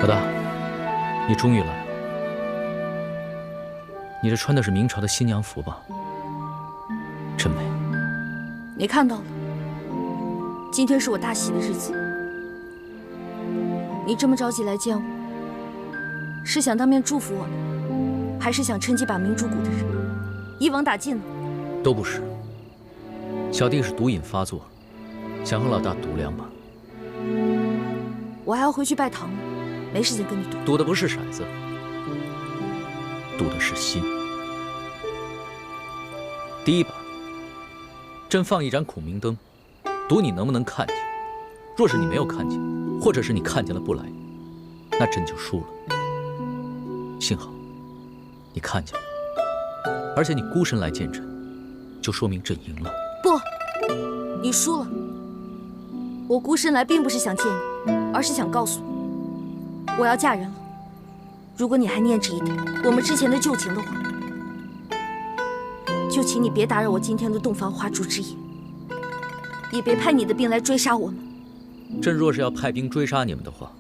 老大，你终于来了。你这穿的是明朝的新娘服吧？真美。你看到了，今天是我大喜的日子。你这么着急来见我，是想当面祝福我呢，还是想趁机把明珠谷的人一网打尽呢？都不是。小弟是毒瘾发作，想和老大赌2把。我还要回去拜堂呢，没时间跟你赌。赌的不是骰子，赌的是心。第1把，朕放一盏孔明灯，赌你能不能看见。若是你没有看见，或者是你看见了不来，那朕就输了。幸好你看见了，而且你孤身来见朕，就说明朕赢了。不，你输了。我孤身来并不是想见你，而是想告诉你，我要嫁人了。如果你还念着一点我们之前的旧情的话，就请你别打扰我今天的洞房花烛之夜，也别派你的兵来追杀我们。朕若是要派兵追杀你们的话，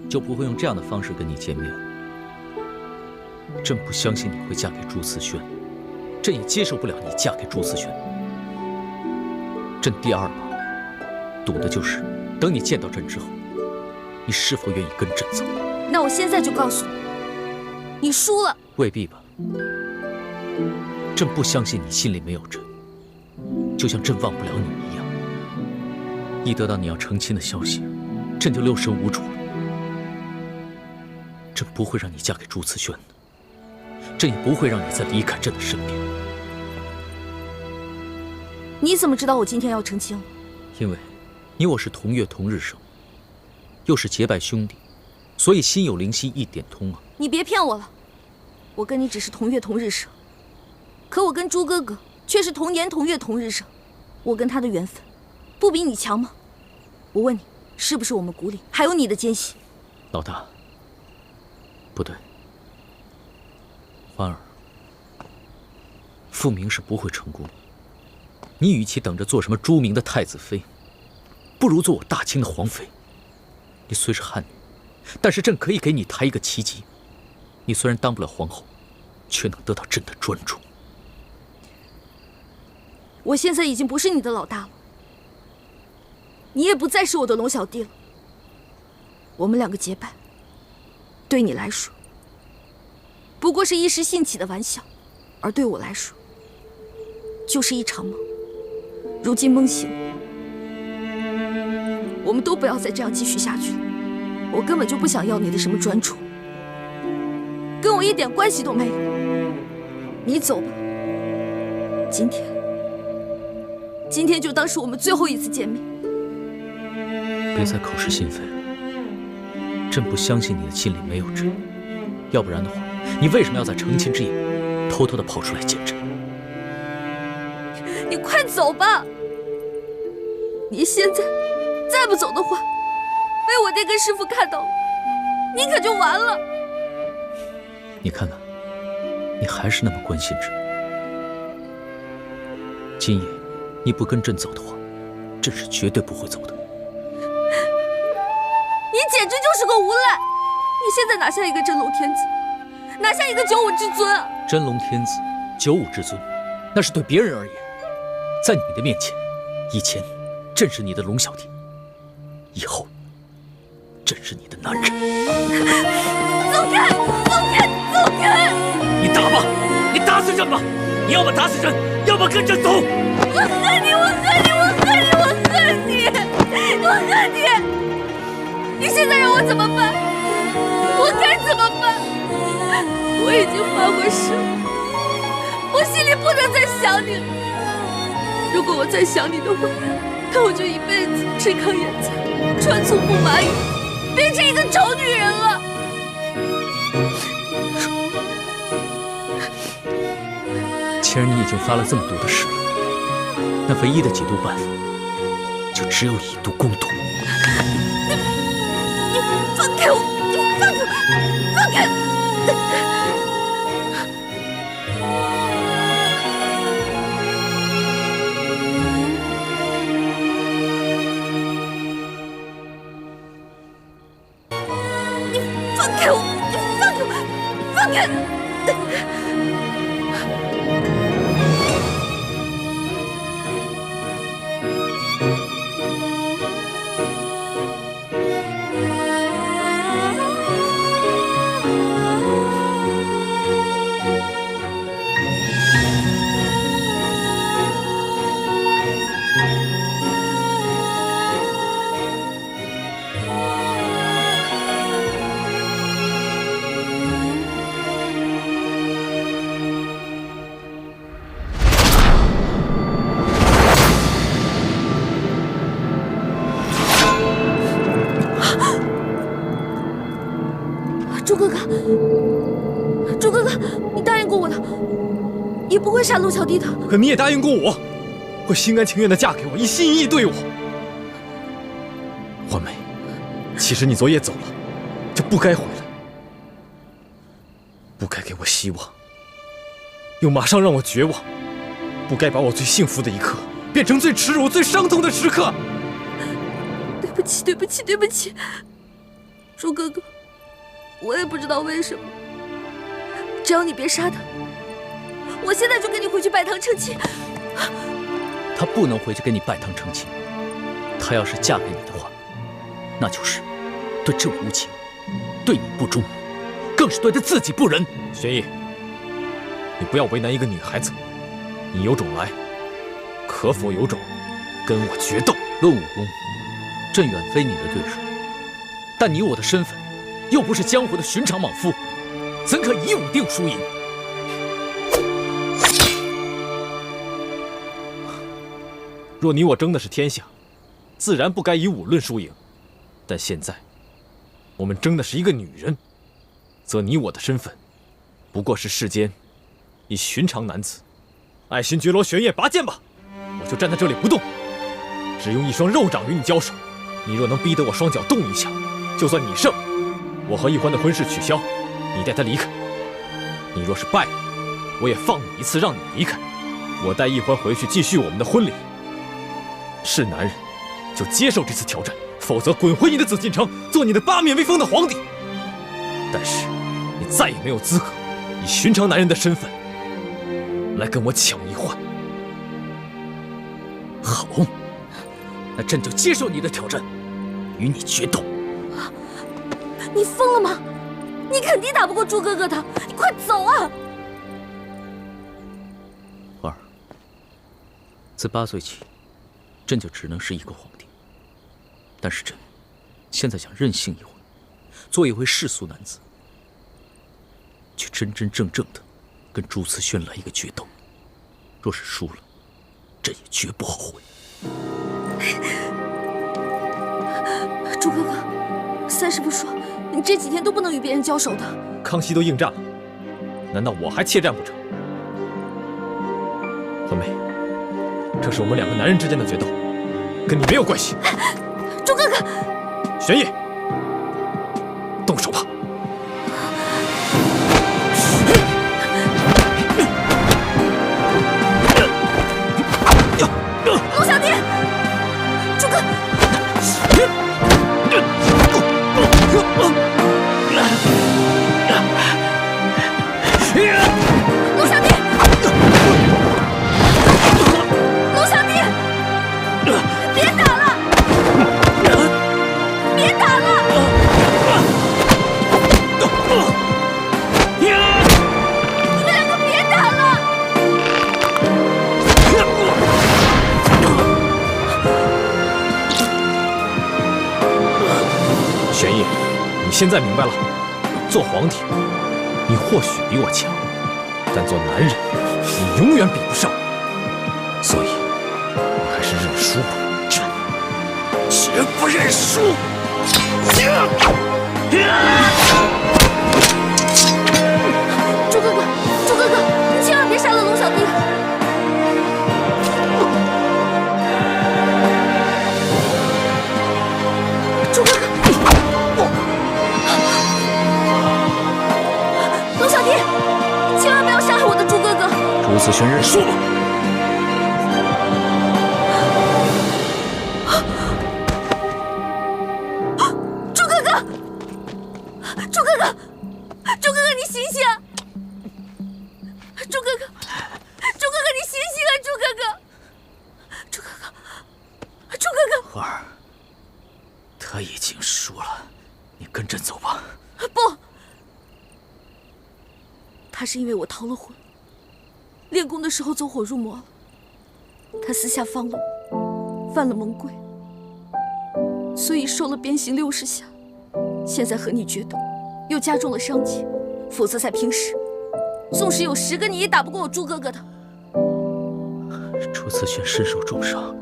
就不会用这样的方式跟你见面。朕不相信你会嫁给朱思轩，朕也接受不了你嫁给朱思轩。朕第2把赌的就是等你见到朕之后，你是否愿意跟朕走。那我现在就告诉你，你输了。未必吧。朕不相信你心里没有朕，就像朕忘不了你一样。一得到你要成亲的消息，朕就六神无主了。朕不会让你嫁给朱慈轩的，朕也不会让你再离开朕的身边。你怎么知道我今天要成亲了？因为你我是同月同日生，又是结拜兄弟，所以心有灵犀一点通啊。你别骗我了，我跟你只是同月同日生，可我跟朱哥哥却是同年同月同日生，我跟他的缘分不比你强吗？我问你，是不是我们谷里还有你的奸细？老大，不对，欢儿，复明是不会成功的。你与其等着做什么朱明的太子妃，不如做我大清的皇妃。你虽是汉女，但是朕可以给你抬一个旗级。你虽然当不了皇后，却能得到朕的专注。我现在已经不是你的老大了，你也不再是我的龙小弟了。我们2个结拜，对你来说不过是一时兴起的玩笑，而对我来说就是一场梦。如今梦醒了，我们都不要再这样继续下去了。我根本就不想要你的什么专注，跟我一点关系都没有。你走吧，今天就当是我们最后一次见面。别再口是心非了，朕不相信你的心里没有朕，要不然的话，你为什么要在成亲之夜偷偷的跑出来见朕？你快走吧！你现在再不走的话，被我爹跟师傅看到了，你可就完了。你看看，你还是那么关心朕。今夜你不跟朕走的话，朕是绝对不会走的。你简直就是个无赖！你现在哪像一个真龙天子，哪像一个九五之尊啊！真龙天子、九五之尊，那是对别人而言。在你的面前，以前朕是你的龙小弟，以后朕是你的男人。走开！走开！走开！你打吧，你打死朕吧！你要么打死朕，要么跟朕走。我恨你！我恨你！我恨你！我恨你！我恨你！你现在让我怎么办？我该怎么办？我已经发过誓，我心里不能再想你了。如果我再想你的话，那我就一辈子吃糠咽菜，穿粗布麻衣，变成一个丑女人了。既然你已经发了这么毒的誓了，那唯一的解毒办法就只有以毒攻毒。你放开我！你放开我！放开！放开我！你放开我！放开！朱哥哥，朱哥哥，你答应过我的，也不会杀陆小弟的。可你也答应过我，会心甘情愿地嫁给我，一心一意对我。欢梅，其实你昨夜走了，就不该回来，不该给我希望，又马上让我绝望，不该把我最幸福的一刻变成最耻辱、最伤痛的时刻。对不起，对不起，对不起，朱哥哥。我也不知道为什么，只要你别杀他，我现在就跟你回去拜堂成亲。她不能回去跟你拜堂成亲，她要是嫁给你的话，那就是对这位无情，对你不忠，更是对她自己不仁。玄烨，你不要为难一个女孩子，你有种来，可否有种跟我决斗？论武功，朕远非你的对手，但你我的身份又不是江湖的寻常莽夫，怎可以武定输赢？若你我争的是天下，自然不该以武论输赢。但现在，我们争的是一个女人，则你我的身份，不过是世间一寻常男子。爱新觉罗玄烨，拔剑吧！我就站在这里不动，只用一双肉掌与你交手。你若能逼得我双脚动一下，就算你胜。我和易欢的婚事取消，你带他离开。你若是败了，我也放你一次，让你离开。我带易欢回去继续我们的婚礼。是男人，就接受这次挑战，否则滚回你的紫禁城，做你的八面威风的皇帝。但是，你再也没有资格以寻常男人的身份来跟我抢易欢。好，那朕就接受你的挑战，与你决斗。你疯了吗？你肯定打不过朱哥哥的，你快走啊！儿，自8岁起，朕就只能是一个皇帝。但是朕现在想任性一回，做一回世俗男子，去真真正正的跟朱慈轩来一个决斗。若是输了，朕也绝不后悔。朱哥哥，三师傅说你这几天都不能与别人交手的。康熙都应战了，难道我还怯战不成？欢梅，这是我们两个男人之间的决斗，跟你没有关系。朱哥哥，玄烨，动手吧。陆小弟，朱哥。陆小弟，陆小弟，别打了，别打了！你们两个别打了！玄烨，你现在明白了，做皇帝，你或许比我强，但做男人，你永远比不上我。所以，你还是认输吧。朕绝不认输！朱哥哥，朱哥哥，你千万别杀了龙小弟！朱哥哥，龙小弟，千万不要杀害我的朱哥哥！朱慈轩认输了。朱哥哥，朱哥哥，朱哥哥，你醒醒！朱哥哥，朱哥哥，你醒醒啊！朱哥哥，朱哥哥，朱哥哥！花儿，他已经输了，你跟朕走吧。不，他是因为我逃了婚，练功的时候走火入魔了。他私下放了我，犯了蒙规，所以受了鞭刑60下。现在和你决斗，又加重了伤疾。否则在平时，纵使有10个你也打不过我朱哥哥的。朱慈轩身受重伤，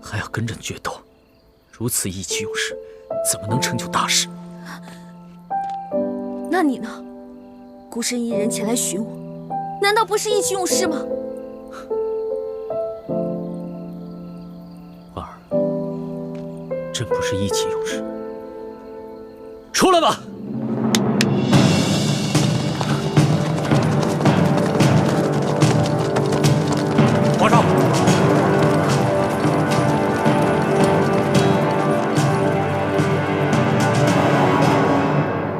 还要跟朕决斗，如此意气用事，怎么能成就大事？那你呢？孤身一人前来寻我，难道不是意气用事吗？花儿，朕不是意气用事。出来吧！皇上，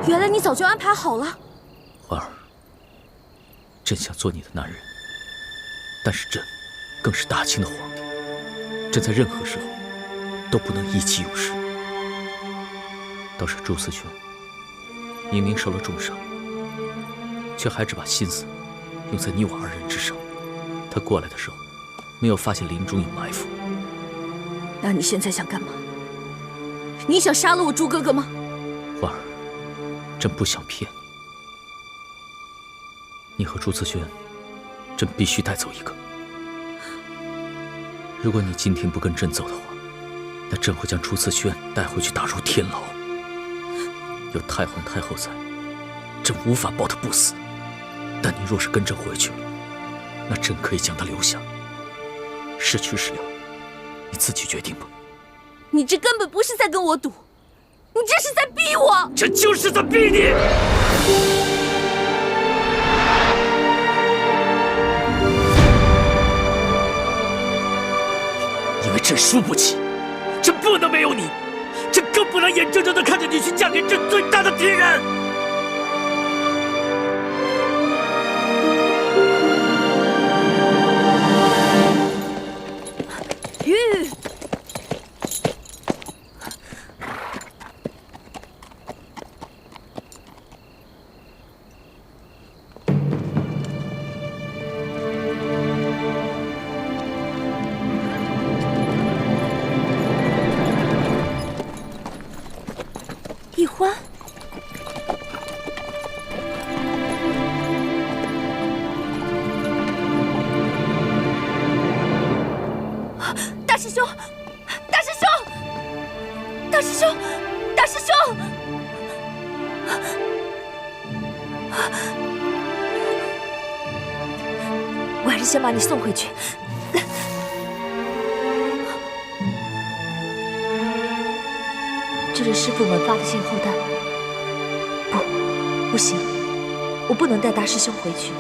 原来你早就安排好了。花儿，朕想做你的男人，但是朕更是大清的皇帝，朕在任何时候都不能意气用事。倒是朱思轩，明明受了重伤，却还只把心思用在你我2人之上。他过来的时候，没有发现林中有埋伏。那你现在想干嘛？你想杀了我朱哥哥吗？花儿，朕不想骗你。你和朱思轩，朕必须带走一个。如果你今天不跟朕走的话，那朕会将朱思轩带回去打入天牢。有太皇太后在，朕无法保他不死。但你若是跟朕回去了，那朕可以将他留下。是去是留，你自己决定吧。你这根本不是在跟我赌，你这是在逼我！这就是在逼你！因为朕输不起，朕不能没有你，朕更不能眼睁睁地看着你去嫁给朕最大的敌人。玉，易欢，大师兄，大师兄，大师兄，大师兄！我还是先把你送回去。这是师父们发的信后带。不行，我不能带大师兄回去。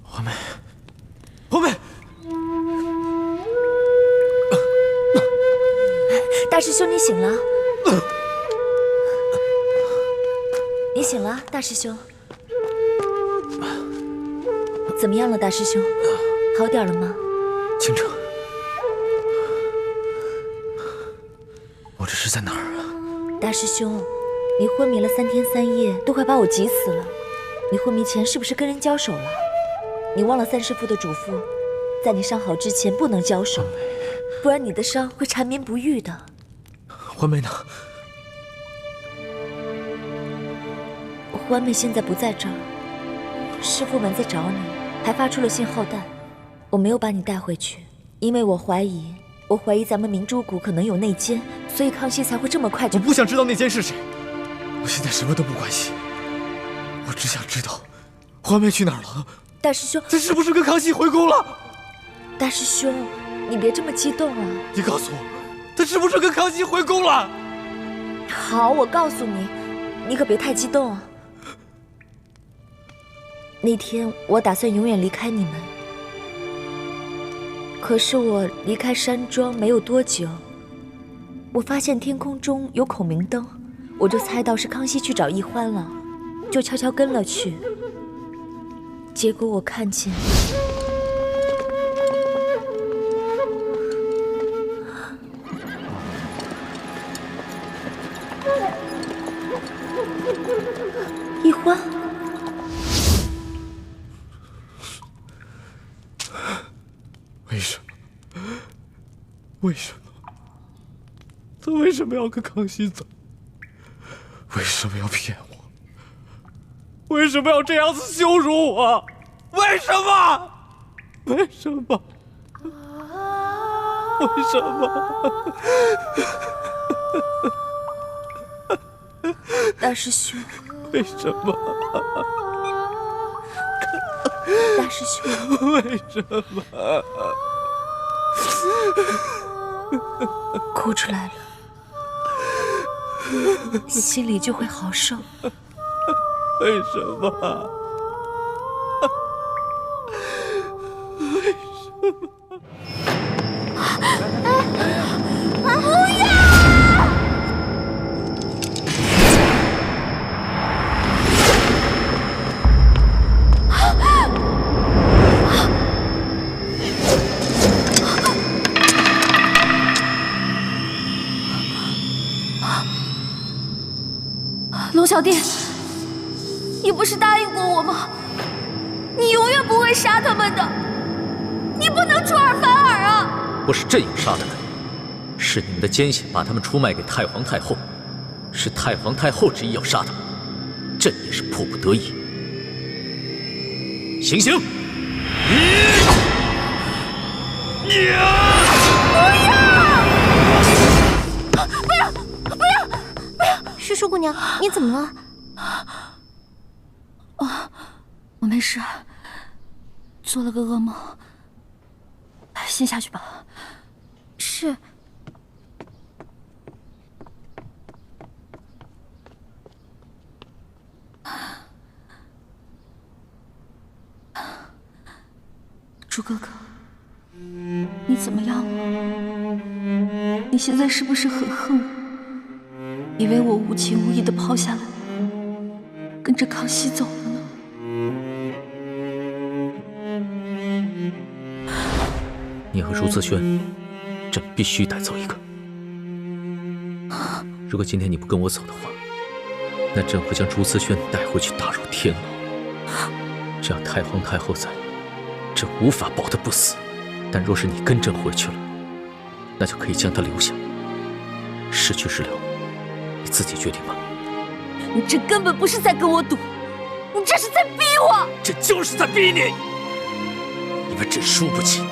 华梅，华梅，大师兄，你醒了。你醒了，大师兄。怎么样了，大师兄？好点了吗？倾城，我这是在哪儿啊？大师兄，你昏迷了3天3夜，都快把我急死了。你昏迷前是不是跟人交手了？你忘了三师父的嘱咐，在你伤好之前不能交手，不然你的伤会缠绵不愈的。欢梅呢？欢梅现在不在这儿，师傅们在找你，还发出了信号弹。我没有把你带回去，因为我怀疑咱们明珠谷可能有内奸，所以康熙才会这么快就……我不想知道内奸是谁，我现在什么都不关心，我只想知道欢梅去哪儿了。大师兄，她是不是跟康熙回宫了？大师兄，你别这么激动啊！你告诉我，她是不是跟康熙回宫了？好，我告诉你，你可别太激动啊。那天我打算永远离开你们，可是我离开山庄没有多久，我发现天空中有孔明灯，我就猜到是康熙去找奕欢了，就悄悄跟了去。结果我看见奕欢。为什么？为什么？他为什么要跟康熙走？为什么要骗我？为什么要这样子羞辱我？为什么？为什么？为什么？大师兄，为什么？大师兄，为什么？哭出来了，心里就会好受。为什么？为什么？不要！龙小弟，你不是答应过我吗？你永远不会杀他们的，你不能出尔反尔啊！不是朕要杀他们，是你们的奸细把他们出卖给太皇太后，是太皇太后执意要杀他们，朕也是迫不得已。行刑！师叔姑娘，你怎么了？我没事，做了个噩梦。先下去吧。是。朱哥哥，你怎么样了？你现在是不是很恨我？以为我无情无义的抛下了你，跟着康熙走了呢？你和朱自轩，朕必须带走一个。如果今天你不跟我走的话，那朕会将朱自轩带回去打入天牢。只要太皇太后在，朕无法保他不死。但若是你跟朕回去了，那就可以将他留下。是去是留，你自己决定吧。你这根本不是在跟我赌，你这是在逼我！这就是在逼你，因为朕输不起，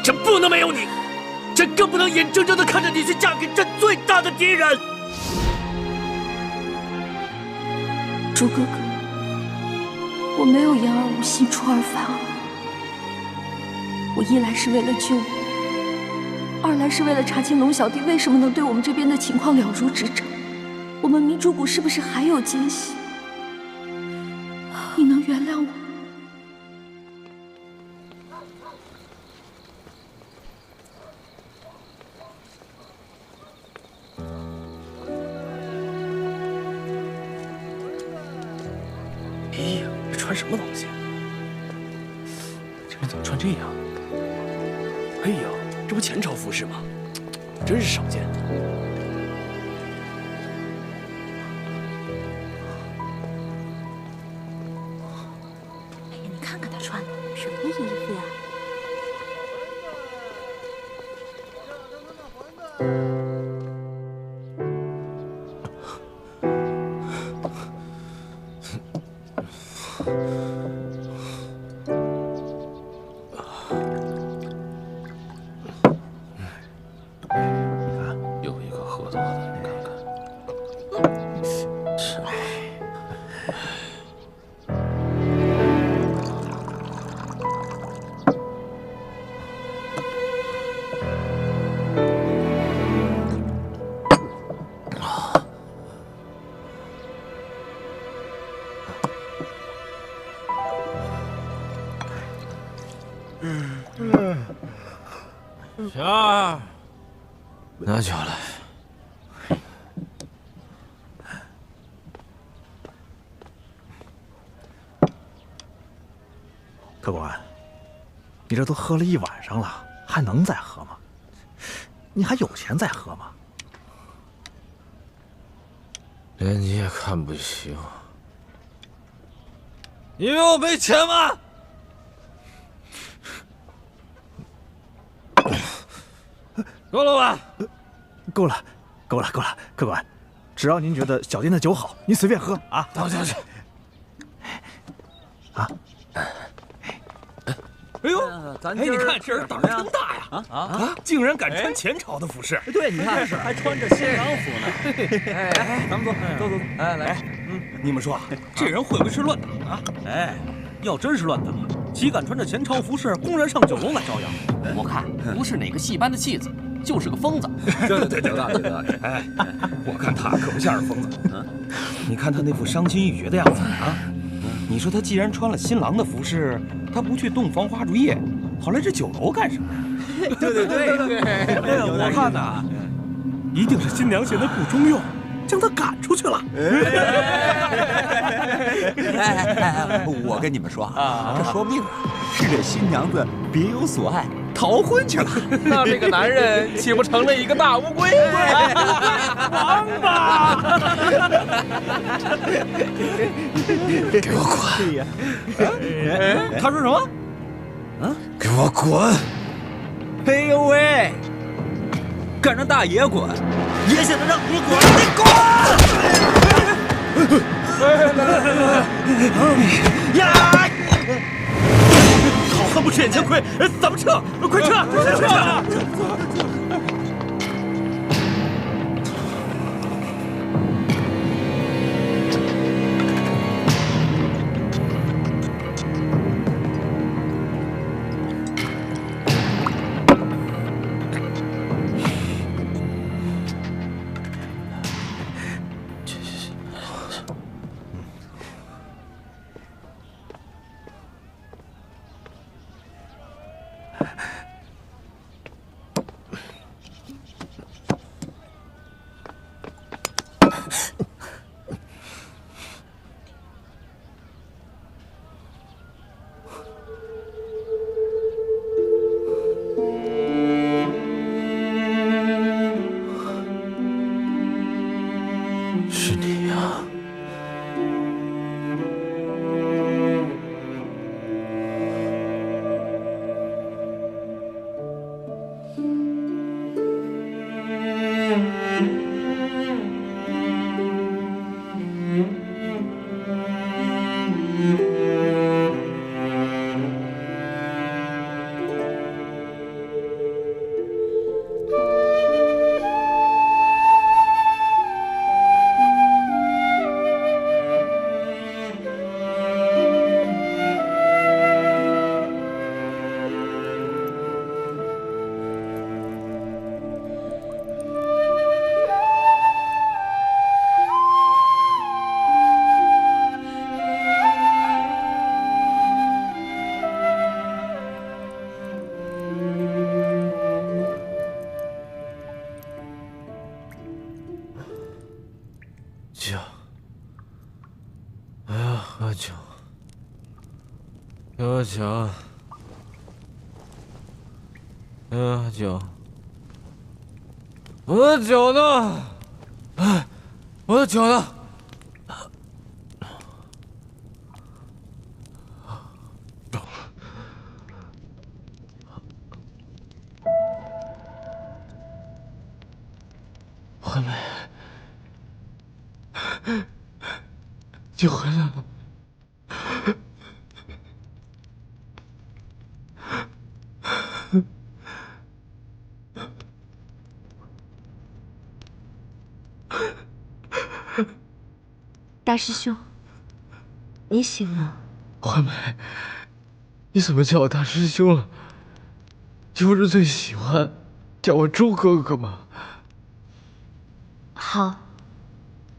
朕不能没有你，朕更不能眼睁睁地看着你去嫁给朕最大的敌人。朱哥哥，我没有言而无信，出尔反尔。我一来是为了救你，二来是为了查清龙小弟为什么能对我们这边的情况了如指掌。我们明珠谷是不是还有奸细？你能原谅我？哎呀，这穿什么东西？这人怎么穿这样？哎呀，这不前朝服饰吗？真是少见。哎呀，你看看他穿的什么衣服呀？小二，拿酒来。客官，你这都喝了一晚上了，还能再喝吗？你还有钱再喝吗？连你也看不起我，你以为我没钱吗？够了吧？够了，够了，够了，客官，只要您觉得小店的酒好，您随便喝啊。倒下去。啊！哎呦，你看这人胆儿真大呀！竟然敢穿前朝的服饰。对，你看还穿着新郎服呢。哎，咱们走。哎，来，你们说这人会不会是乱打啊？哎，要真是乱打，岂敢穿着前朝服饰公然上酒楼来招摇？我看不是哪个戏班的戏子，就是个疯子。对，有道理。哎，我看他可不像是疯子。你看他那副伤心欲绝的样子啊！你说他既然穿了新郎的服饰，他不去洞房花烛夜，跑来这酒楼干什么？对，我看呐，一定是新娘嫌他不中用，将他赶出去了。我跟你们说啊，这说不定是这新娘子别有所爱，逃婚去了。那这个男人岂不成了一个大乌龟？王八！给我滚！他说什么？给我滚！哎呦喂，敢让大爷滚，爷现在让你滚，你滚！呀！好汉不吃眼前亏，咱们撤，快撤！是你呀！酒，我要喝酒，给我酒，给我酒，我的酒呢？哎，我的酒呢？惠美。你回来了。大师兄，你醒了。惠美，你怎么叫我大师兄了？你不是最喜欢叫我猪哥哥吗？好，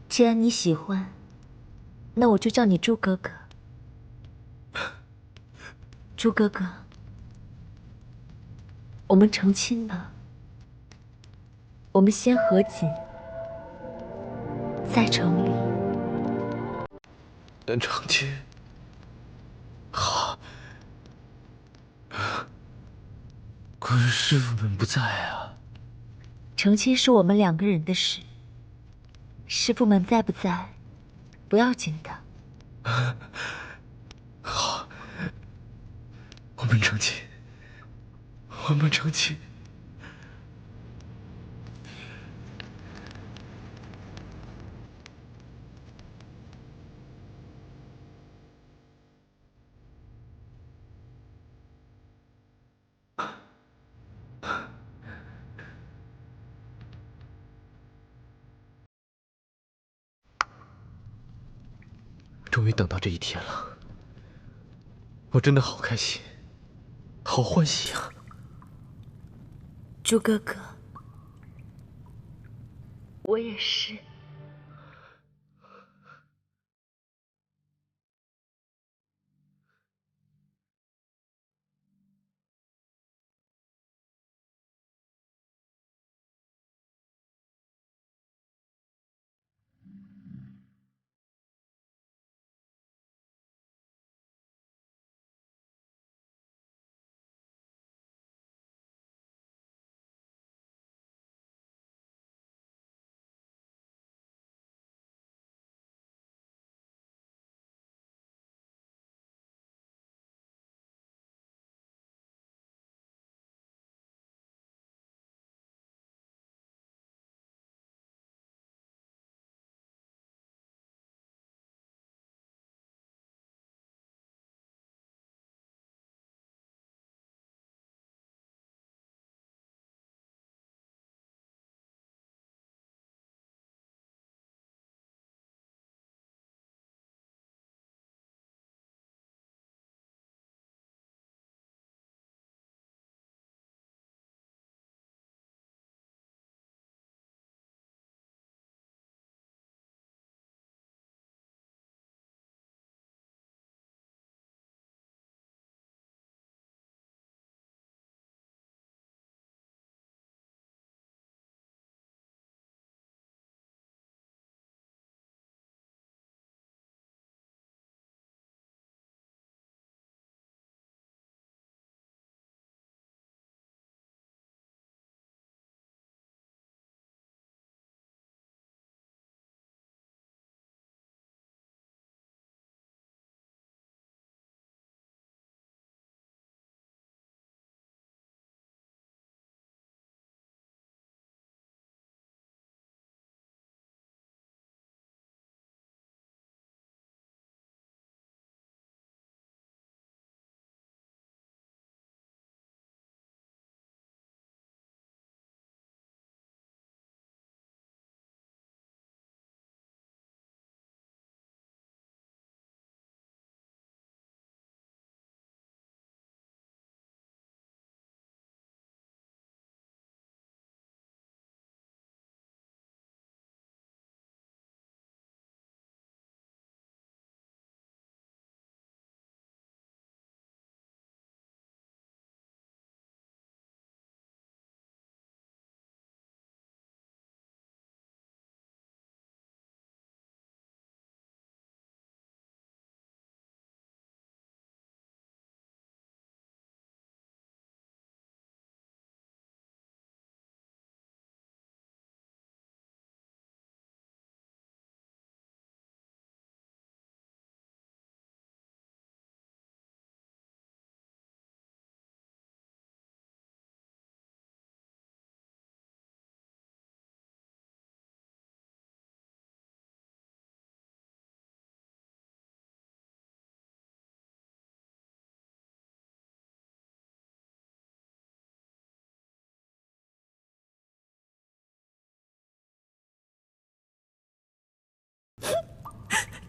既然你喜欢，那我就叫你猪哥哥。猪哥哥，我们成亲了，我们先和解，再成礼。成亲。好。可是师傅们不在啊。成亲是我们2个人的事，师傅们在不在，不要紧的。好，我们成亲，我们成亲。终于等到这一天了，我真的好开心，好欢喜啊！朱哥哥，我也是。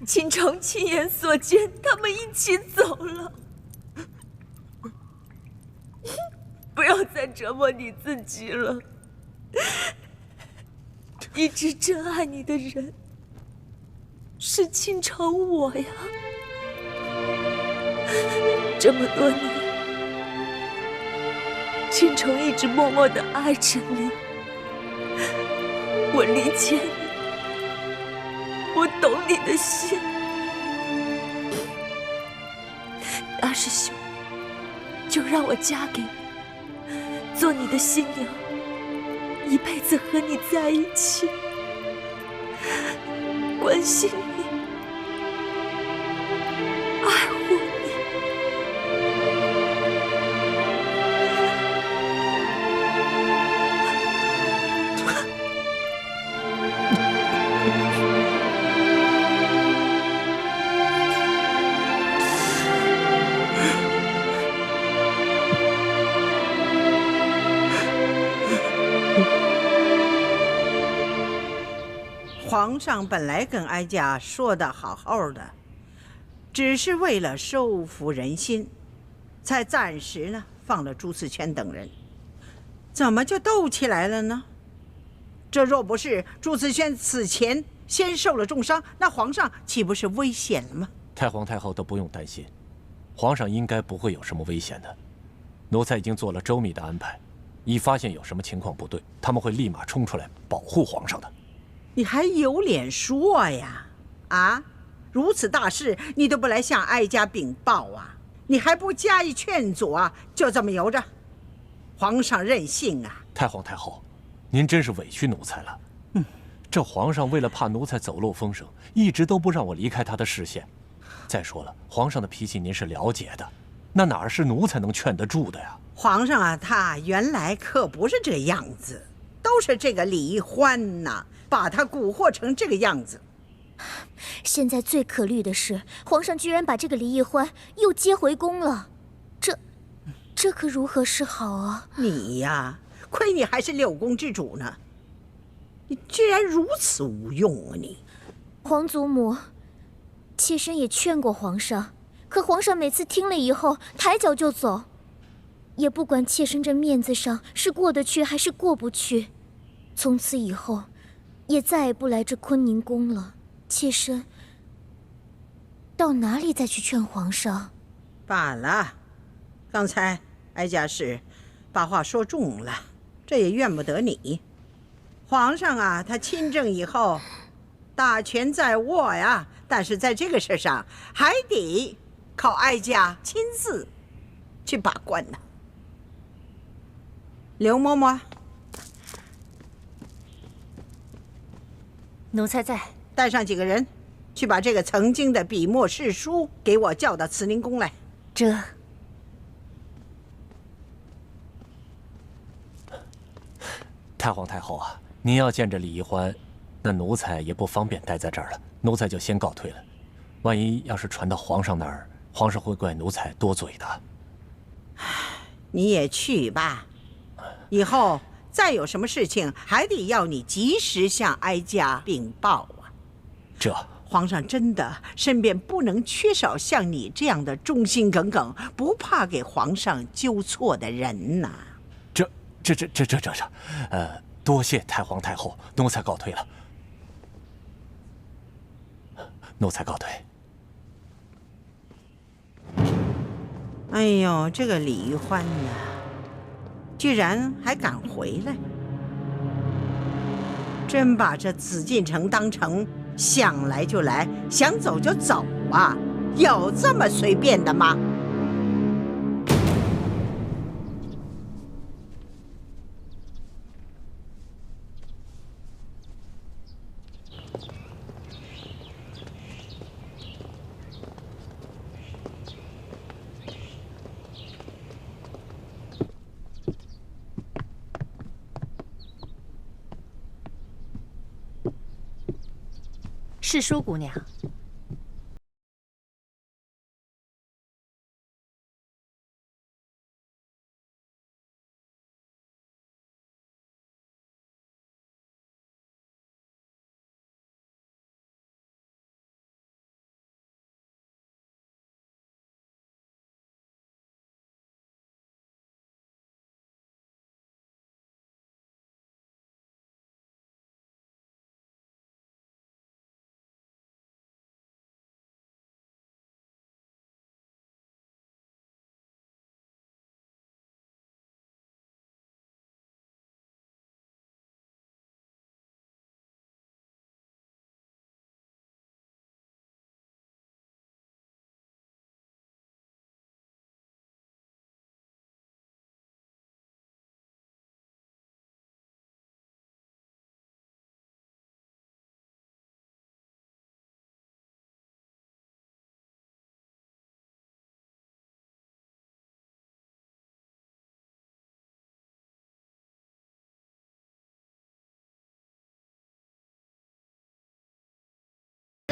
倾城亲眼所见，他们一起走了。不要再折磨你自己了。一直真爱你的人是倾城我呀。这么多年，倾城一直默默地爱着你，我理解你，我懂你的心。大师兄，就让我嫁给你，做你的新娘，一辈子和你在一起，关心你，爱护你。皇上本来跟哀家说的好好的，只是为了收服人心，才暂时呢放了朱思轩等人。怎么就斗起来了呢？这若不是朱思轩此前先受了重伤，那皇上岂不是危险了吗？太皇太后都不用担心，皇上应该不会有什么危险的。奴才已经做了周密的安排，一发现有什么情况不对，他们会立马冲出来保护皇上的。你还有脸说呀？啊，如此大事你都不来向哀家禀报啊？你还不加以劝阻啊？就这么由着？皇上任性啊！太皇太后，您真是委屈奴才了。这皇上为了怕奴才走漏风声，一直都不让我离开他的视线。再说了，皇上的脾气您是了解的，那哪是奴才能劝得住的呀？皇上啊，他原来可不是这个样子，都是这个李欢呐，把他蛊惑成这个样子。现在最可虑的是，皇上居然把这个李易欢又接回宫了，这可如何是好啊？你呀，亏你还是六宫之主呢，你居然如此无用啊你！皇祖母，妾身也劝过皇上，可皇上每次听了以后抬脚就走，也不管妾身这面子上是过得去还是过不去，从此以后也再也不来这坤宁宫了。妾身到哪里再去劝皇上？罢了，刚才哀家是把话说重了，这也怨不得你。皇上啊，他亲政以后，大权在握呀，但是在这个事上还得靠哀家亲自去把关呢。刘嬷嬷，奴才在。带上几个人，去把这个曾经的笔墨侍书给我叫到慈宁宫来。这太皇太后啊，您要见着李易欢，那奴才也不方便待在这儿了，奴才就先告退了。万一要是传到皇上那儿，皇上会怪奴才多嘴的。你也去吧，以后再有什么事情，还得要你及时向哀家禀报啊。这皇上真的身边不能缺少像你这样的忠心耿耿、不怕给皇上纠错的人呐。多谢太皇太后，奴才告退了。奴才告退。哎呦，这个李玉欢呐，居然还敢回来，真把这紫禁城当成想来就来，想走就走啊？有这么随便的吗？是舒姑娘。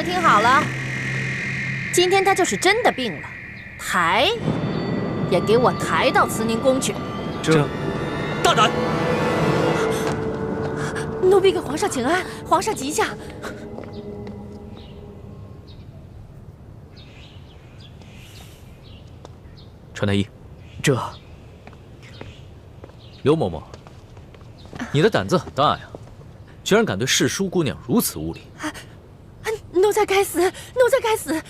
听好了，今天他就是真的病了，抬也给我抬到慈宁宫去。这大胆！奴婢给皇上请安，皇上急驾。传太医，这刘嬷嬷，你的胆子很大呀，居然敢对世淑姑娘如此无礼！奴才该死，奴才该死！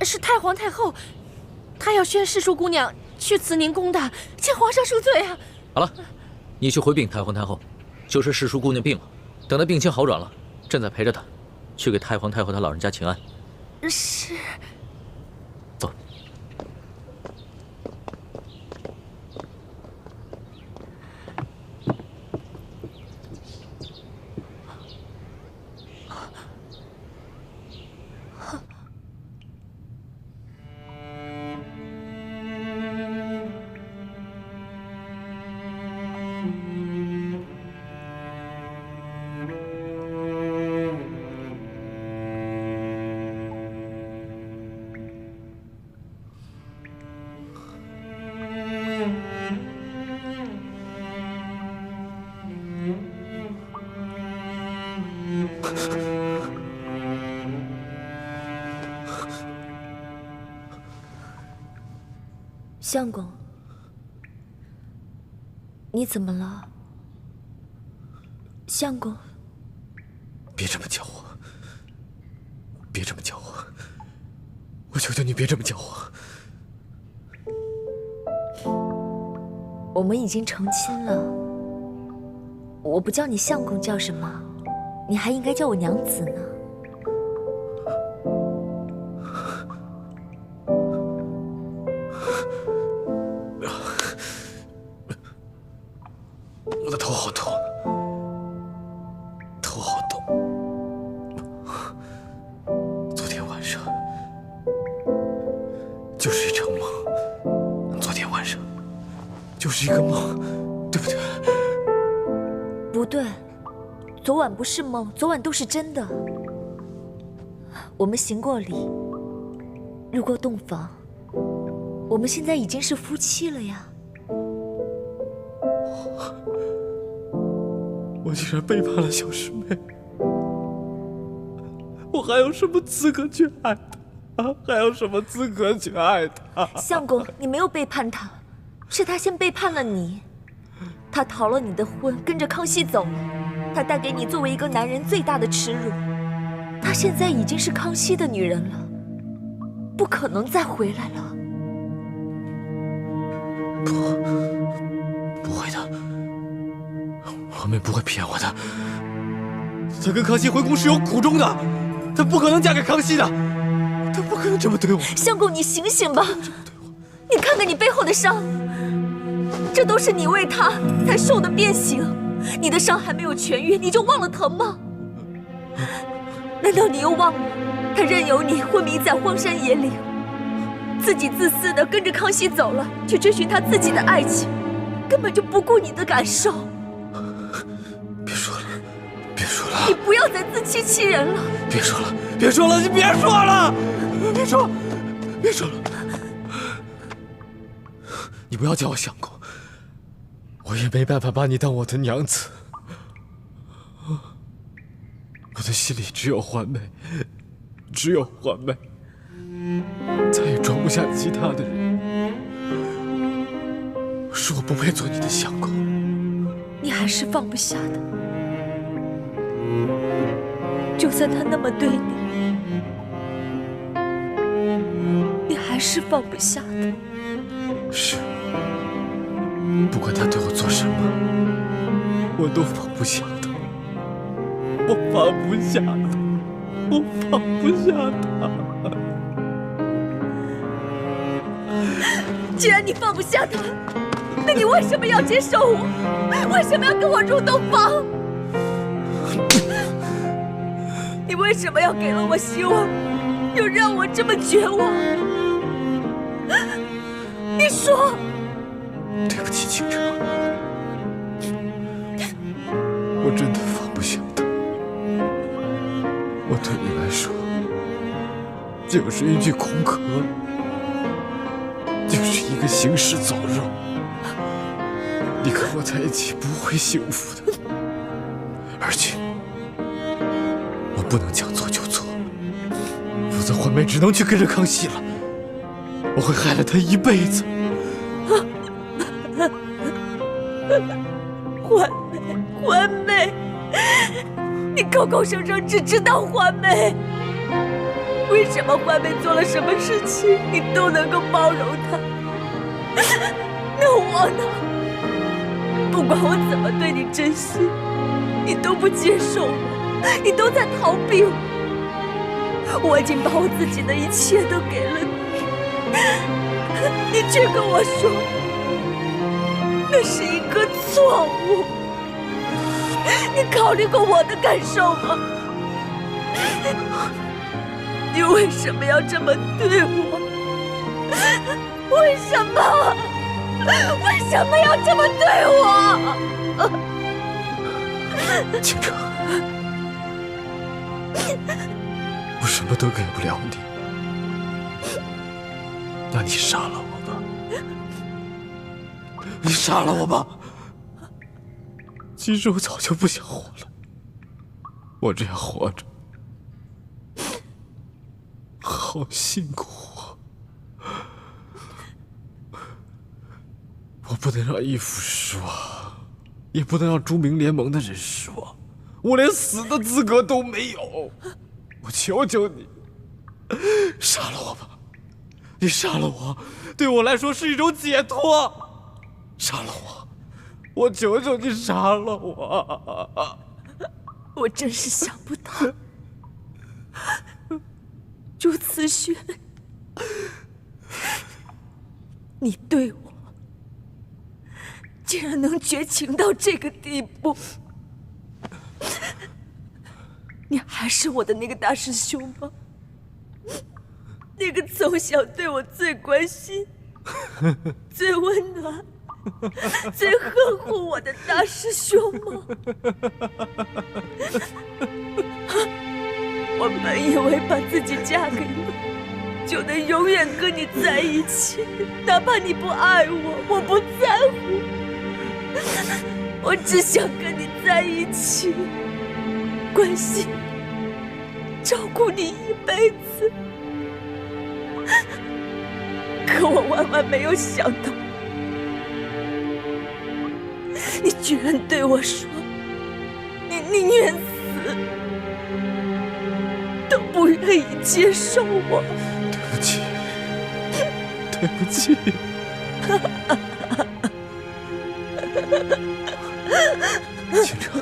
是太皇太后，她要宣世淑姑娘去慈宁宫的，请皇上恕罪啊！好了，你去回禀太皇太后，就是世淑姑娘病了，等她病情好转了，朕再陪着她去给太皇太后她老人家请安。是。走。相公，你怎么了？相公，别这么叫我，别这么叫我，我求求你别这么叫我。我们已经成亲了，我不叫你相公叫什么？你还应该叫我娘子呢。我的头好痛，头好痛。昨天晚上就是一场梦，昨天晚上就是一个梦，对不对？不对，昨晚不是梦，昨晚都是真的。我们行过礼，入过洞房，我们现在已经是夫妻了呀。我竟然背叛了小师妹，我还有什么资格去爱她啊？还有什么资格去爱她？相公，你没有背叛她，是她先背叛了你。她逃了你的婚，跟着康熙走了。她带给你作为一个男人最大的耻辱。她现在已经是康熙的女人了，不可能再回来了。不会的，我妹不会骗我的。她跟康熙回宫是有苦衷的，她不可能嫁给康熙的，她不可能这么对我。相公，你醒醒吧！你看看你背后的伤，这都是你为他才受的鞭刑。你的伤还没有痊愈，你就忘了疼吗？难道你又忘了他任由你昏迷在荒山野岭，自己自私的跟着康熙走了，去追寻他自己的爱情，根本就不顾你的感受。别说了，别说了！你不要再自欺欺人了！别说了，别说了，你别说了！别说，别说了！你不要叫我相公，我也没办法把你当我的娘子。我的心里只有环妹，只有环妹，再也装不下其他的人。是我不配做你的相公。你还是放不下的，就算他那么对你，你还是放不下的。是，不管他对我做什么，我都放不下他。我放不下他，我放不下他。既然你放不下他，那你为什么要接受我？为什么要跟我入洞房？你为什么要给了我希望，又让我这么绝望？你说。对不起，倾城，我真的放不下他。我对你来说就是一具空壳，就是一个行尸走肉。你跟我在一起不会幸福的，而且我不能将错就错，否则欢梅只能去跟着康熙了，我会害了她一辈子。欢梅，你口口声声只知道欢梅，为什么欢梅做了什么事情你都能够包容她？那我呢？不管我怎么对你真心，你都不接受我，你都在逃避我。我已经把我自己的一切都给了你，你却跟我说那是一个错误。你考虑过我的感受吗？你为什么要这么对我？为什么？为什么要这么对我？倾城，我什么都给不了你，那你杀了我吧，你杀了我吧。其实我早就不想活了，我这样活着好辛苦啊！我不能让义父失望，也不能让朱明联盟的人失望，我连死的资格都没有。我求求你，杀了我吧！你杀了我，对我来说是一种解脱。杀了我，我求求你杀了我！我真是想不到，朱慈轩，你对我竟然能绝情到这个地步！你还是我的那个大师兄吗？那个从小对我最关心、最温暖、最呵护我的大师兄吗？我本以为把自己嫁给你，就能永远跟你在一起，哪怕你不爱我，我不在乎，我只想跟你在一起，关心、照顾你一辈子。可我万万没有想到，你居然对我说，你宁愿死，都不愿意接受我。对不起，对不起。倾城，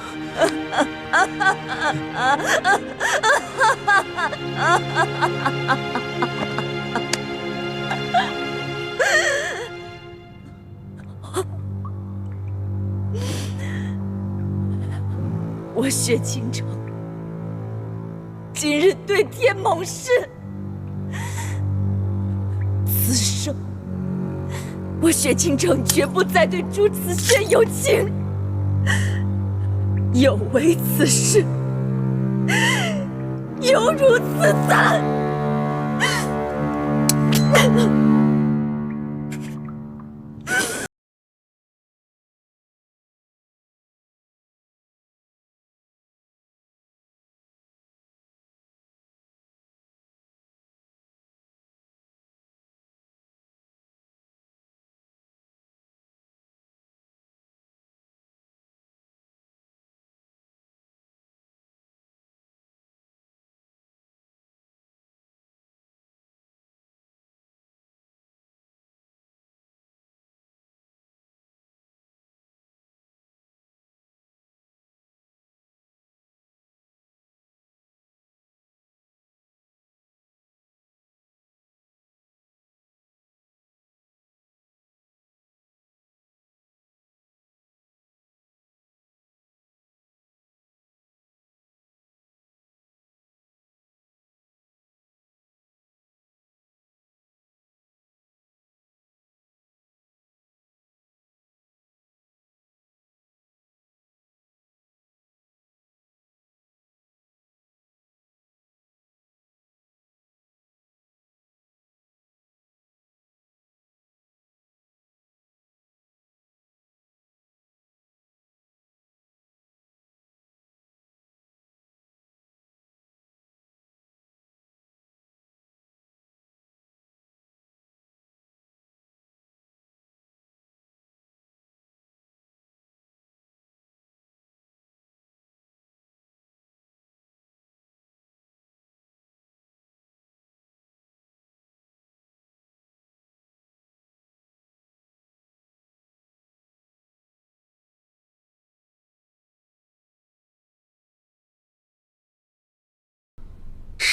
我薛倾城今日对天盟誓，此生我薛倾城绝不再对朱慈轩有情，有违此誓，犹如此残。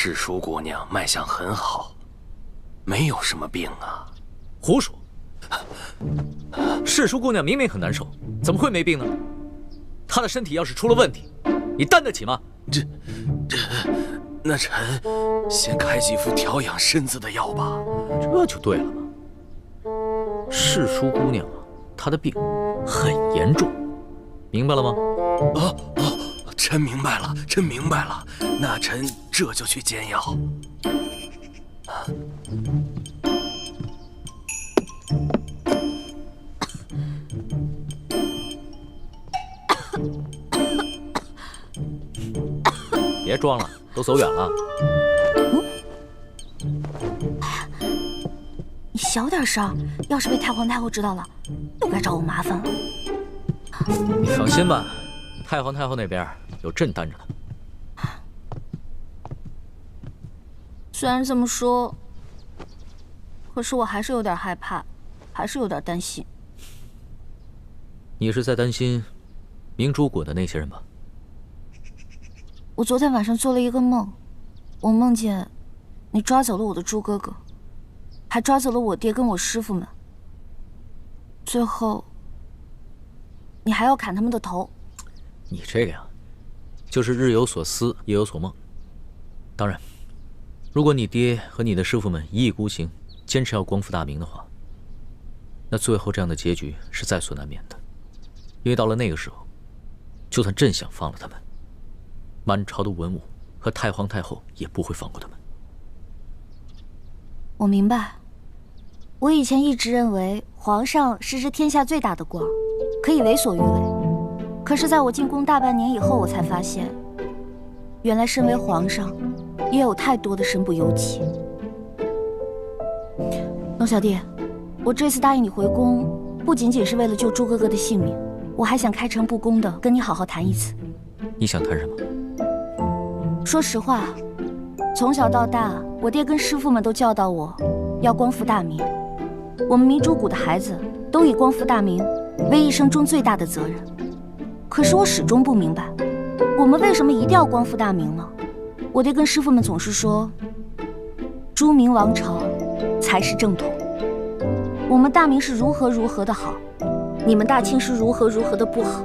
世淑姑娘脉象很好，没有什么病啊。胡说！世淑姑娘明明很难受，怎么会没病呢？她的身体要是出了问题，你担得起吗？那臣先开几副调养身子的药吧。这就对了嘛。世淑姑娘啊，她的病很严重，明白了吗？臣明白了，臣明白了。那臣这就去煎药。别装了，都走远了。你小点声，要是被太皇太后知道了，又该找我麻烦了。你放心吧，太皇太后那边有朕担着呢。虽然这么说，可是我还是有点害怕，还是有点担心。你是在担心明珠谷的那些人吧？我昨天晚上做了一个梦，我梦见你抓走了我的猪哥哥，还抓走了我爹跟我师傅们，最后你还要砍他们的头。你这个呀，就是日有所思，夜有所梦。当然，如果你爹和你的师傅们一意孤行，坚持要光复大明的话，那最后这样的结局是在所难免的。因为到了那个时候，就算朕想放了他们，满朝的文武和太皇太后也不会放过他们。我明白，我以前一直认为皇上是这天下最大的官，可以为所欲为。可是在我进宫大半年以后，我才发现，原来身为皇上，也有太多的身不由己。龙小弟，我这次答应你回宫，不仅仅是为了救猪哥哥的性命，我还想开诚布公的跟你好好谈一次。你想谈什么？说实话，从小到大，我爹跟师傅们都教导我，要光复大明。我们明珠谷的孩子都以光复大明为一生中最大的责任。可是我始终不明白，我们为什么一定要光复大明呢？我爹跟师傅们总是说，朱明王朝才是正统。我们大明是如何如何的好，你们大清是如何如何的不好。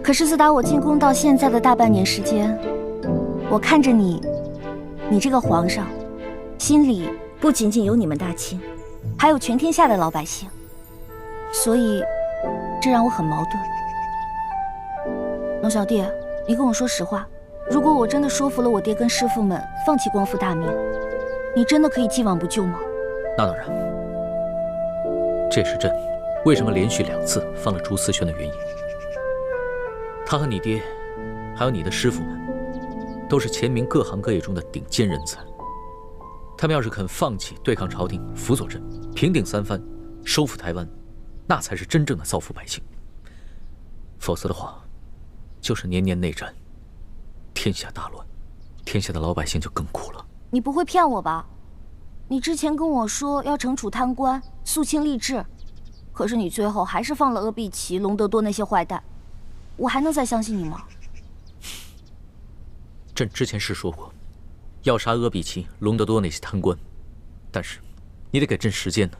可是自打我进宫到现在的大半年时间，我看着你这个皇上，心里不仅仅有你们大清，还有全天下的老百姓，所以这让我很矛盾。龙小弟，你跟我说实话，如果我真的说服了我爹跟师傅们放弃光复大明，你真的可以既往不咎吗？那当然，这是朕为什么连续2次放了朱思轩的原因。他和你爹，还有你的师傅们，都是前明各行各业中的顶尖人才。他们要是肯放弃对抗朝廷，辅佐朕，平定三藩，收复台湾，那才是真正的造福百姓。否则的话，就是年年内战，天下大乱，天下的老百姓就更苦了。你不会骗我吧？你之前跟我说要惩处贪官，肃清吏治，可是你最后还是放了阿碧琪、隆德多那些坏蛋，我还能再相信你吗？朕之前是说过，要杀阿碧琪、隆德多那些贪官，但是你得给朕时间呢。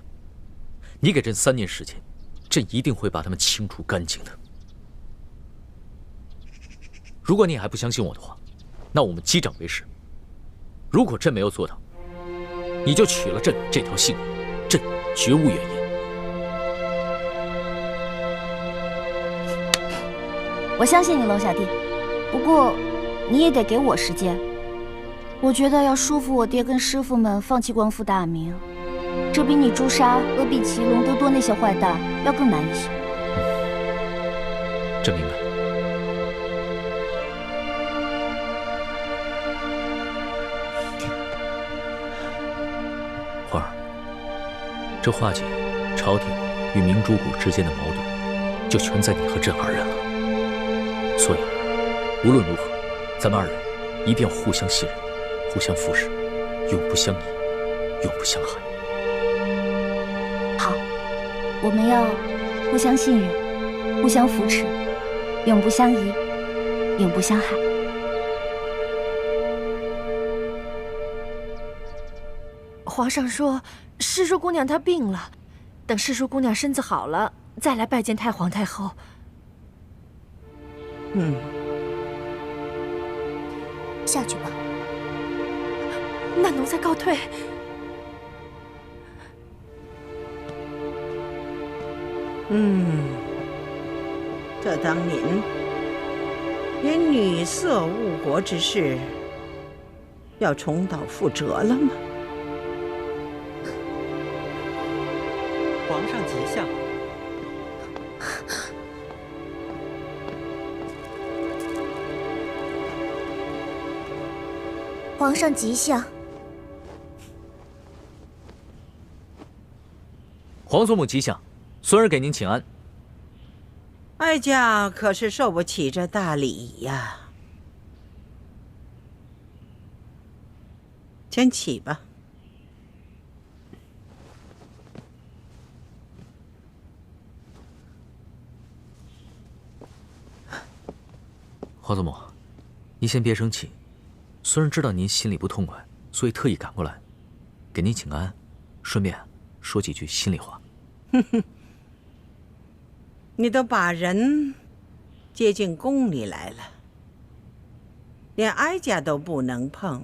你给朕3年时间，朕一定会把他们清除干净的。如果你还不相信我的话，那我们击掌为誓。如果朕没有做到，你就取了朕这条性命，朕绝无怨言。我相信你，龙小弟。不过，你也得给我时间。我觉得要说服我爹跟师傅们放弃光复大明，这比你诛杀阿碧琪、隆德多那些坏蛋要更难一些。朕明白。花儿，这化解朝廷与明珠谷之间的矛盾，就全在你和朕2人了。所以，无论如何，咱们2人一定要互相信任，互相扶持，永不相疑，永不相害。好，我们要互相信任，互相扶持，永不相疑，永不相害。皇上说，诗书姑娘她病了，等诗书姑娘身子好了，再来拜见太皇太后。下去吧。那奴才告退。这当您连女色误国之事要重蹈覆辙了吗？皇上吉祥。皇上吉祥。皇祖母吉祥，孙儿给您请安。哀家可是受不起这大礼呀。先起吧。皇祖母，您先别生气。孙儿知道您心里不痛快，所以特意赶过来，给您请安，顺便说几句心里话。你都把人接进宫里来了，连哀家都不能碰，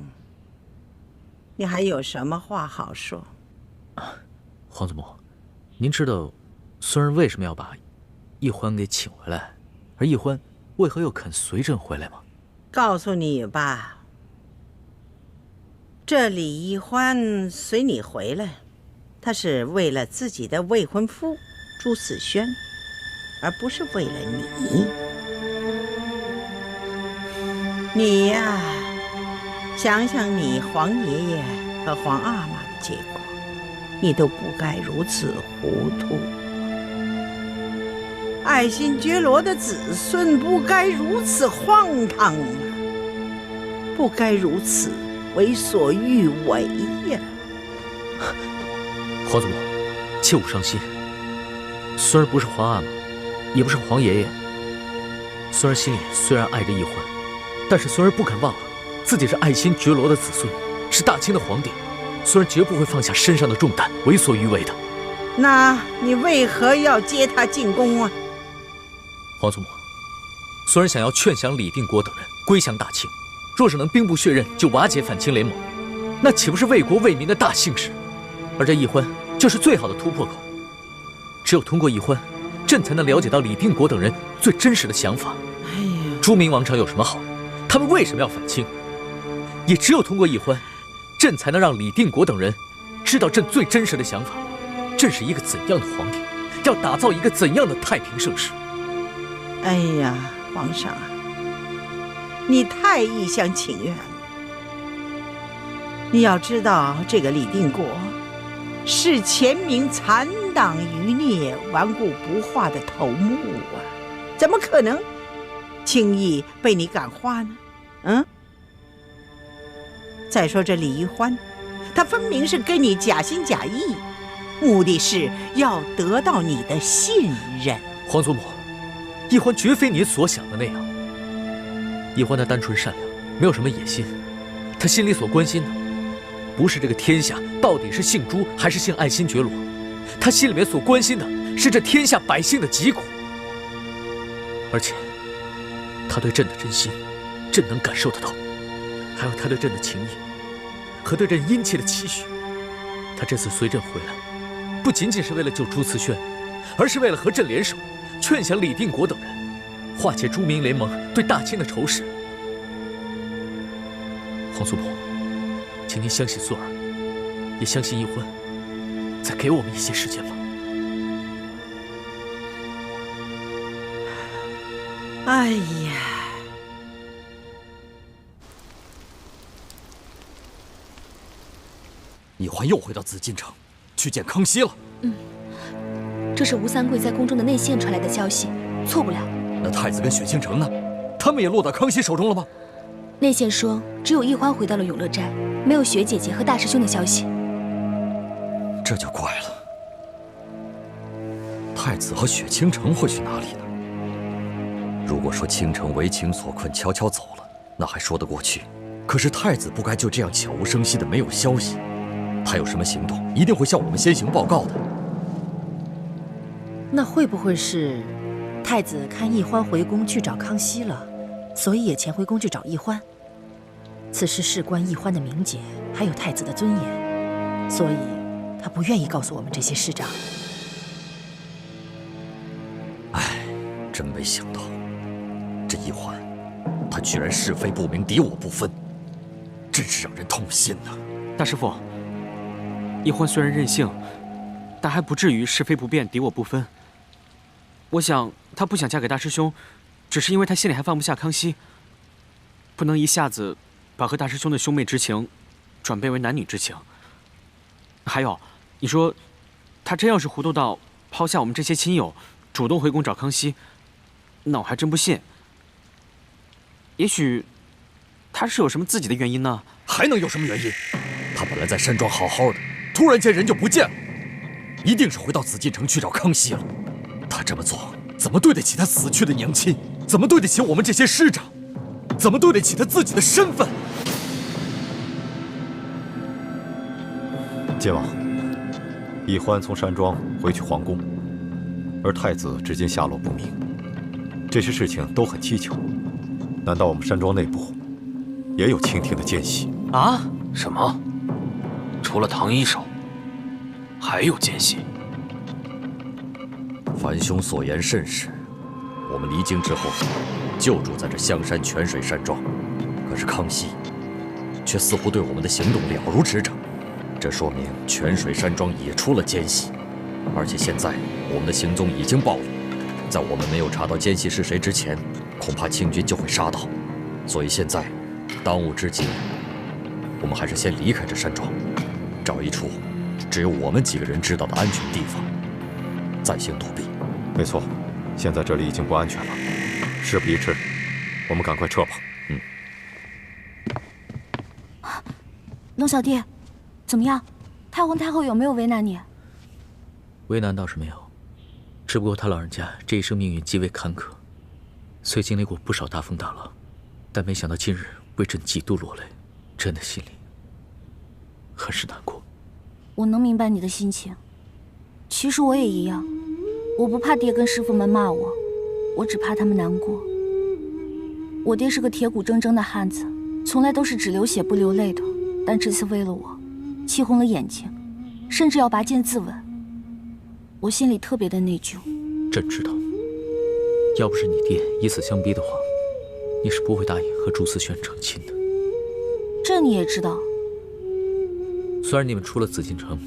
你还有什么话好说？皇祖母，您知道孙儿为什么要把奕欢给请回来，而奕欢为何又肯随朕回来吗？告诉你吧，这李奕欢随你回来，他是为了自己的未婚夫朱思轩，而不是为了你。你呀，想想你皇爷爷和皇阿玛的结果，你都不该如此糊涂。爱新觉罗的子孙不该如此荒唐啊，不该如此为所欲为呀！皇祖母，切勿伤心。孙儿不是皇阿玛，也不是皇爷爷。孙儿心里虽然爱着奕欢，但是孙儿不肯忘了自己是爱新觉罗的子孙，是大清的皇帝。孙儿绝不会放下身上的重担，为所欲为的。那你为何要接他进宫啊？皇祖母，孙儿想要劝降李定国等人归降大清，若是能兵不血刃就瓦解反清联盟，那岂不是为国为民的大幸事？而这奕欢就是最好的突破口。只有通过奕欢，朕才能了解到李定国等人最真实的想法。朱明王朝有什么好？他们为什么要反清？也只有通过奕欢，朕才能让李定国等人知道朕最真实的想法。朕是一个怎样的皇帝，要打造一个怎样的太平盛世。哎呀，皇上啊，你太一厢情愿了。你要知道，这个李定国是前明残党余孽、顽固不化的头目啊，怎么可能轻易被你感化呢？再说这李奕欢，他分明是跟你假心假意，目的是要得到你的信任。皇祖母，奕欢绝非你所想的那样。奕欢他单纯善良，没有什么野心。他心里所关心的，不是这个天下到底是姓朱还是姓爱新觉罗，他心里面所关心的是这天下百姓的疾苦。而且，他对朕的真心，朕能感受得到，还有他对朕的情谊和对朕殷切的期许。他这次随朕回来，不仅仅是为了救朱慈轩，而是为了和朕联手，劝降李定国等人，化解朱明联盟对大清的仇视。皇祖母，请您相信孙儿，也相信奕欢，再给我们一些时间吧。哎呀，奕欢又回到紫禁城，去见康熙了。这是吴三桂在宫中的内线传来的消息，错不了。那太子跟雪清城呢？他们也落到康熙手中了吗？内线说，只有奕欢回到了永乐斋，没有雪姐姐和大师兄的消息。这就怪了。太子和雪清城会去哪里呢？如果说倾城为情所困，悄悄走了，那还说得过去。可是太子不该就这样悄无声息的没有消息。他有什么行动，一定会向我们先行报告的。那会不会是太子看奕欢回宫去找康熙了，所以也潜回宫去找奕欢？此事事关奕欢的名节，还有太子的尊严，所以他不愿意告诉我们这些师长。真没想到，这奕欢，他居然是非不明，敌我不分，真是让人痛心呐！大师父，奕欢虽然任性，但还不至于是非不辨，敌我不分。我想她不想嫁给大师兄，只是因为她心里还放不下康熙，不能一下子把和大师兄的兄妹之情转变为男女之情。还有，你说，她真要是糊涂到抛下我们这些亲友，主动回宫找康熙，那我还真不信。也许她是有什么自己的原因呢？还能有什么原因？她本来在山庄好好的，突然间人就不见了，一定是回到紫禁城去找康熙了。他这么做，怎么对得起他死去的娘亲？怎么对得起我们这些师长？怎么对得起他自己的身份？晋王，奕欢从山庄回去皇宫，而太子至今下落不明，这些事情都很蹊跷。难道我们山庄内部也有倾听的奸细？啊？什么？除了唐一手，还有奸细？樊兄所言甚是，我们离京之后，就住在这香山泉水山庄，可是康熙却似乎对我们的行动了如指掌，这说明泉水山庄也出了奸细，而且现在我们的行踪已经暴露，在我们没有查到奸细是谁之前，恐怕清军就会杀到，所以现在当务之急，我们还是先离开这山庄，找一处只有我们几个人知道的安全地方，再行躲避。没错，现在这里已经不安全了，事不宜迟，我们赶快撤吧。龙小弟，怎么样？太皇太后有没有为难你？为难倒是没有，只不过他老人家这一生命运极为坎坷，虽经历过不少大风大浪，但没想到今日为朕几度落泪，朕的心里很是难过。我能明白你的心情，其实我也一样。我不怕爹跟师傅们骂我，我只怕他们难过。我爹是个铁骨铮铮的汉子，从来都是只流血不流泪的，但这次为了我，气红了眼睛，甚至要拔剑自刎。我心里特别的内疚。朕知道，要不是你爹以死相逼的话，你是不会答应和朱思轩成亲的。这你也知道。虽然你们出了紫禁城，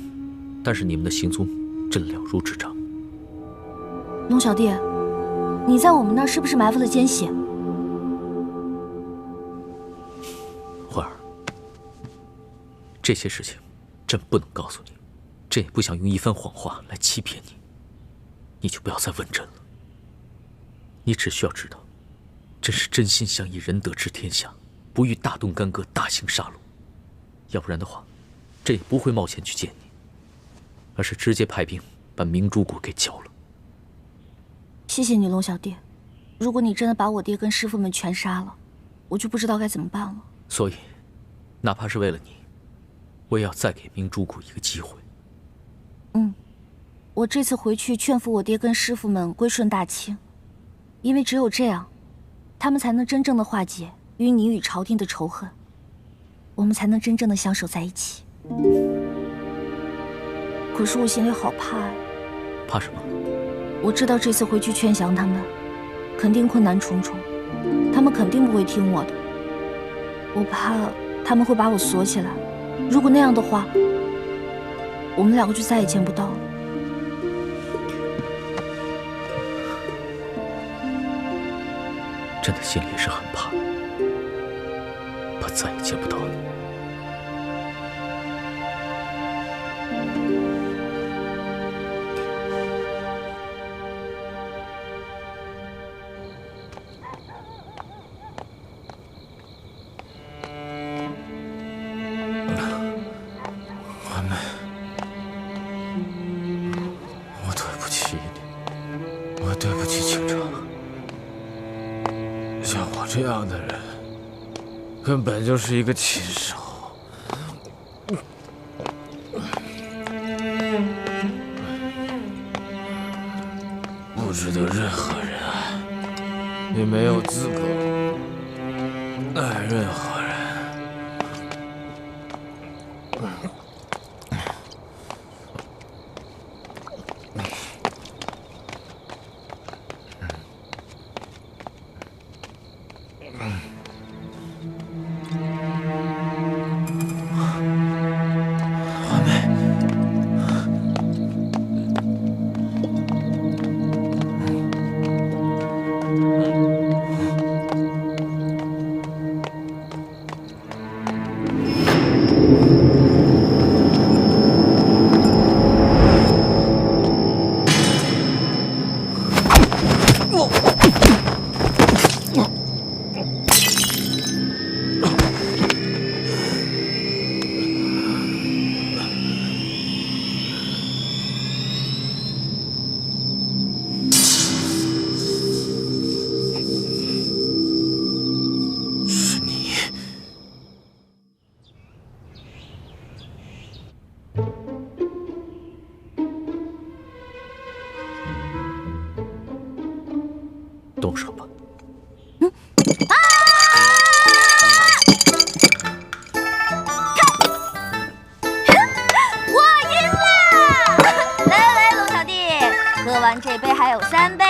但是你们的行踪，朕了如指掌。龙小弟，你在我们那儿是不是埋伏了奸细？慧儿，这些事情，朕不能告诉你，朕也不想用一番谎话来欺骗你，你就不要再问朕了。你只需要知道，朕是真心想以仁德治天下，不欲大动干戈、大行杀戮。要不然的话，朕也不会冒险去见你，而是直接派兵把明珠谷给剿了。谢谢你，龙小弟。如果你真的把我爹跟师傅们全杀了，我就不知道该怎么办了。所以，哪怕是为了你，我也要再给明珠谷一个机会。我这次回去劝服我爹跟师傅们归顺大清，因为只有这样，他们才能真正的化解与你与朝廷的仇恨，我们才能真正的相守在一起。可是我心里好怕呀。怕什么？我知道这次回去劝降他们，肯定困难重重，他们肯定不会听我的。我怕他们会把我锁起来，如果那样的话，我们两个就再也见不到了。朕的心里也是很怕，怕再也见不到你。我对不起你，我对不起清城。像我这样的人，根本就是一个禽兽。识的任何人，也没有资格爱任何人。动手吧。我赢了！来，龙小弟，喝完这杯还有3杯，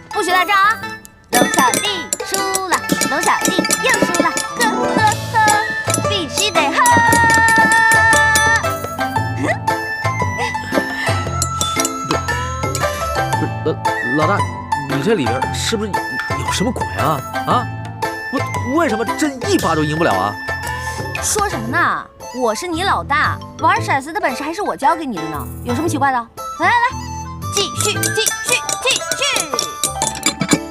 不许赖账啊！龙小弟输了，龙小弟又输了，喝，必须得喝！老大，你这里边是不是有什么鬼啊？啊，为什么朕一发都赢不了啊？说什么呢？我是你老大，玩骰子的本事还是我教给你的呢，有什么奇怪的？来，继续记。